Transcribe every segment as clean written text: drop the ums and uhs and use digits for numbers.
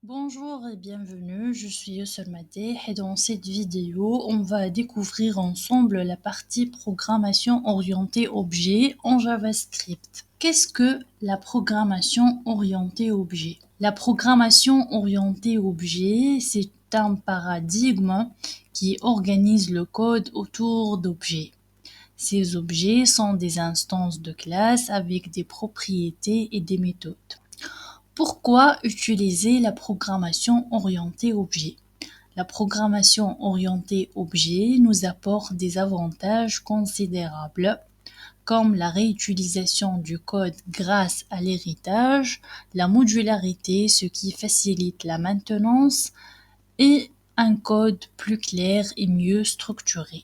Bonjour et bienvenue, je suis Youssel Madeh et dans cette vidéo, on va découvrir ensemble la partie programmation orientée objet en JavaScript. Qu'est-ce que la programmation orientée objet? La programmation orientée objet, c'est un paradigme qui organise le code autour d'objets. Ces objets sont des instances de classe avec des propriétés et des méthodes. Pourquoi utiliser la programmation orientée objet? La programmation orientée objet nous apporte des avantages considérables, comme la réutilisation du code grâce à l'héritage, la modularité, ce qui facilite la maintenance, et un code plus clair et mieux structuré.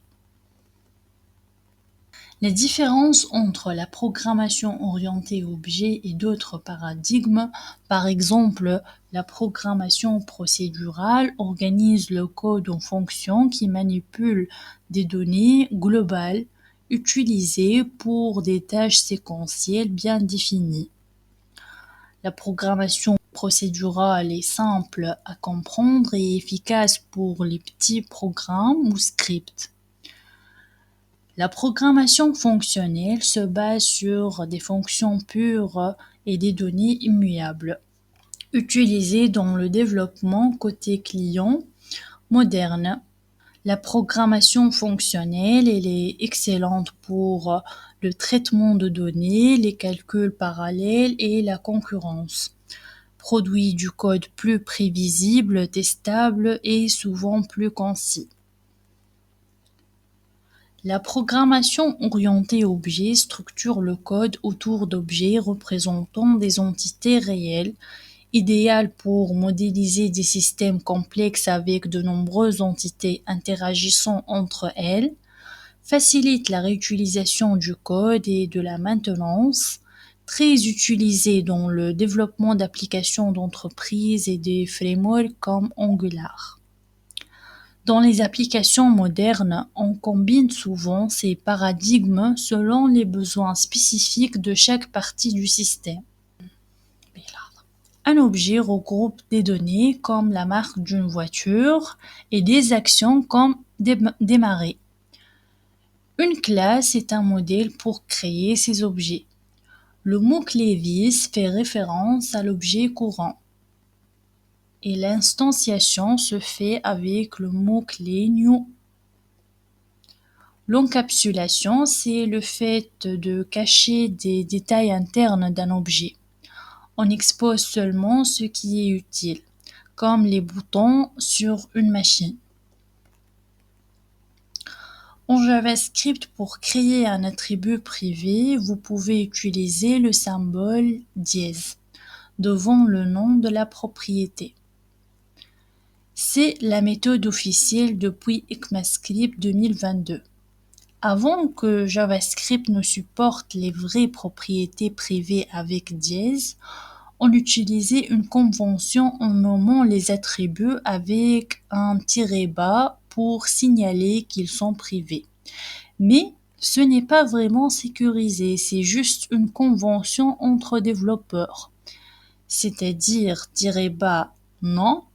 La différence entre la programmation orientée objet et d'autres paradigmes, par exemple la programmation procédurale, organise le code en fonctions qui manipulent des données globales utilisées pour des tâches séquentielles bien définies. La programmation procédurale est simple à comprendre et efficace pour les petits programmes ou scripts. La programmation fonctionnelle se base sur des fonctions pures et des données immuables, utilisées dans le développement côté client moderne. La programmation fonctionnelle, elle est excellente pour le traitement de données, les calculs parallèles et la concurrence. Produit du code plus prévisible, testable et souvent plus concis. La programmation orientée objet structure le code autour d'objets représentant des entités réelles, idéal pour modéliser des systèmes complexes avec de nombreuses entités interagissant entre elles, facilite la réutilisation du code et de la maintenance, très utilisé dans le développement d'applications d'entreprise et des frameworks comme Angular. Dans les applications modernes, on combine souvent ces paradigmes selon les besoins spécifiques de chaque partie du système. Un objet regroupe des données comme la marque d'une voiture et des actions comme démarrer. Une classe est un modèle pour créer ces objets. Le mot-clé vis fait référence à l'objet courant. Et l'instanciation se fait avec le mot-clé new. L'encapsulation, c'est le fait de cacher des détails internes d'un objet. On expose seulement ce qui est utile, comme les boutons sur une machine. En JavaScript, pour créer un attribut privé, vous pouvez utiliser le symbole dièse devant le nom de la propriété. C'est la méthode officielle depuis ECMAScript 2022. Avant que JavaScript ne supporte les vraies propriétés privées avec dièse, on utilisait une convention en nommant les attributs avec un tiret bas pour signaler qu'ils sont privés. Mais ce n'est pas vraiment sécurisé, c'est juste une convention entre développeurs. C'est-à-dire tiret bas non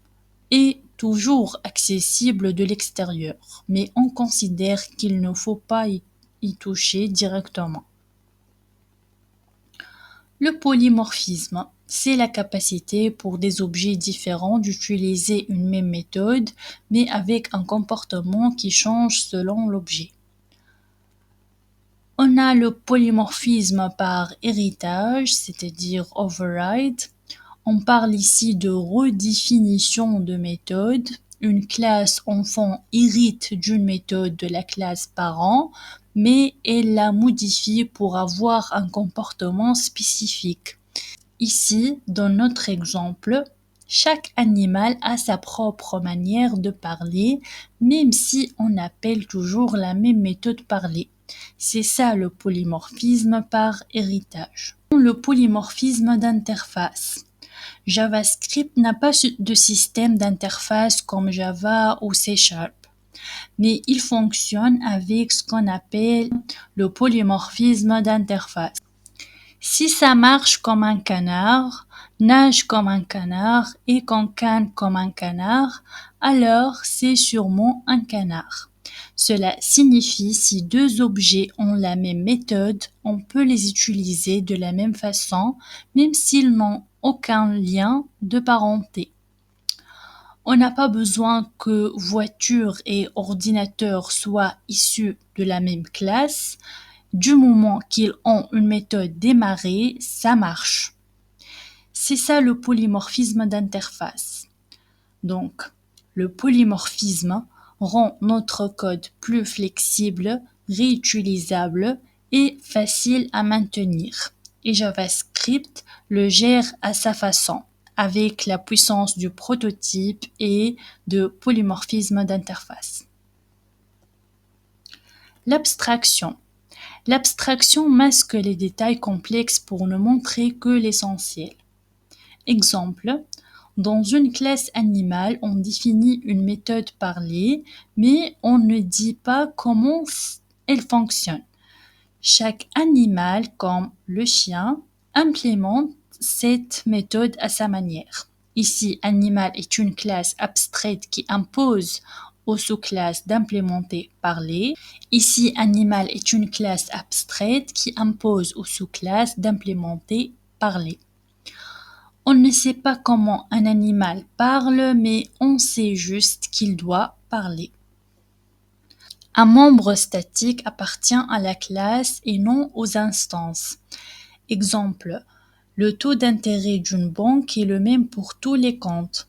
et toujours accessible de l'extérieur, mais on considère qu'il ne faut pas y toucher directement. Le polymorphisme, c'est la capacité pour des objets différents d'utiliser une même méthode, mais avec un comportement qui change selon l'objet. On a le polymorphisme par héritage, c'est-à-dire override. On parle ici de redéfinition de méthode. Une classe enfant hérite d'une méthode de la classe parent, mais elle la modifie pour avoir un comportement spécifique. Ici, dans notre exemple, chaque animal a sa propre manière de parler, même si on appelle toujours la même méthode parlée. C'est ça le polymorphisme par héritage. Le polymorphisme d'interface. JavaScript n'a pas de système d'interface comme Java ou C#, mais il fonctionne avec ce qu'on appelle le polymorphisme d'interface. Si ça marche comme un canard, nage comme un canard et cancane comme un canard, alors c'est sûrement un canard. Cela signifie si deux objets ont la même méthode, on peut les utiliser de la même façon, même s'ils n'ont aucun lien de parenté. On n'a pas besoin que voiture et ordinateur soient issus de la même classe. Du moment qu'ils ont une méthode démarrée, ça marche. C'est ça le polymorphisme d'interface. Donc, le polymorphisme rend notre code plus flexible, réutilisable et facile à maintenir. Et JavaScript le gère à sa façon, avec la puissance du prototype et de polymorphisme d'interface. L'abstraction. L'abstraction masque les détails complexes pour ne montrer que l'essentiel. Exemple, dans une classe animale, on définit une méthode parlée, mais on ne dit pas comment elle fonctionne. Chaque animal, comme le chien, implémente cette méthode à sa manière. Ici, animal est une classe abstraite qui impose aux sous-classes d'implémenter parler. Ici, animal est une classe abstraite qui impose aux sous-classes d'implémenter parler. On ne sait pas comment un animal parle, mais on sait juste qu'il doit parler. Un membre statique appartient à la classe et non aux instances. Exemple, le taux d'intérêt d'une banque est le même pour tous les comptes.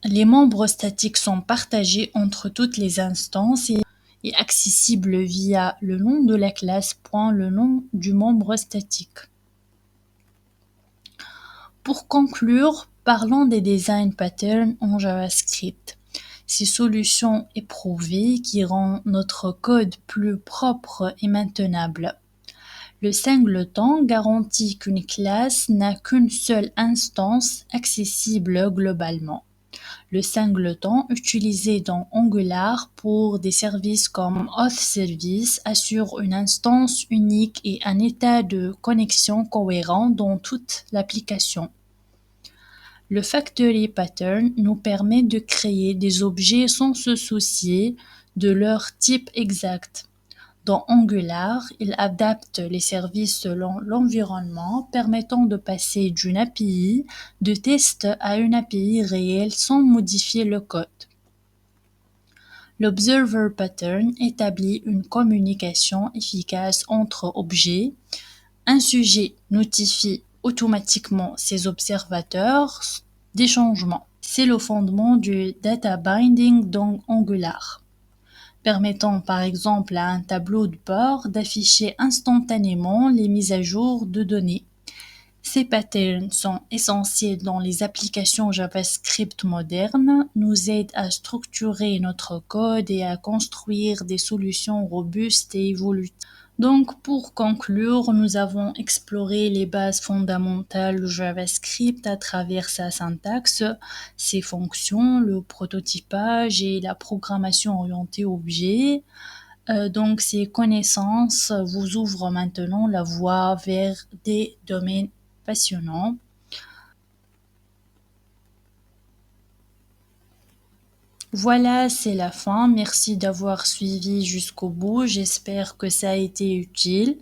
Les membres statiques sont partagés entre toutes les instances et accessibles via le nom de la classe, le nom du membre statique. Pour conclure, parlons des design patterns en JavaScript. Ces solutions éprouvées qui rendent notre code plus propre et maintenable. Le singleton garantit qu'une classe n'a qu'une seule instance accessible globalement. Le singleton utilisé dans Angular pour des services comme Auth Service assure une instance unique et un état de connexion cohérent dans toute l'application. Le factory pattern nous permet de créer des objets sans se soucier de leur type exact. Dans Angular, il adapte les services selon l'environnement, permettant de passer d'une API de test à une API réelle sans modifier le code. L'Observer Pattern établit une communication efficace entre objets. Un sujet notifie automatiquement ses observateurs des changements. C'est le fondement du data binding dans Angular, permettant par exemple à un tableau de bord d'afficher instantanément les mises à jour de données. Ces patterns sont essentiels dans les applications JavaScript modernes, nous aident à structurer notre code et à construire des solutions robustes et évolutives. Donc, pour conclure, nous avons exploré les bases fondamentales du JavaScript à travers sa syntaxe, ses fonctions, le prototypage et la programmation orientée objet. Donc, ces connaissances vous ouvrent maintenant la voie vers des domaines passionnants. Voilà, c'est la fin. Merci d'avoir suivi jusqu'au bout. J'espère que ça a été utile.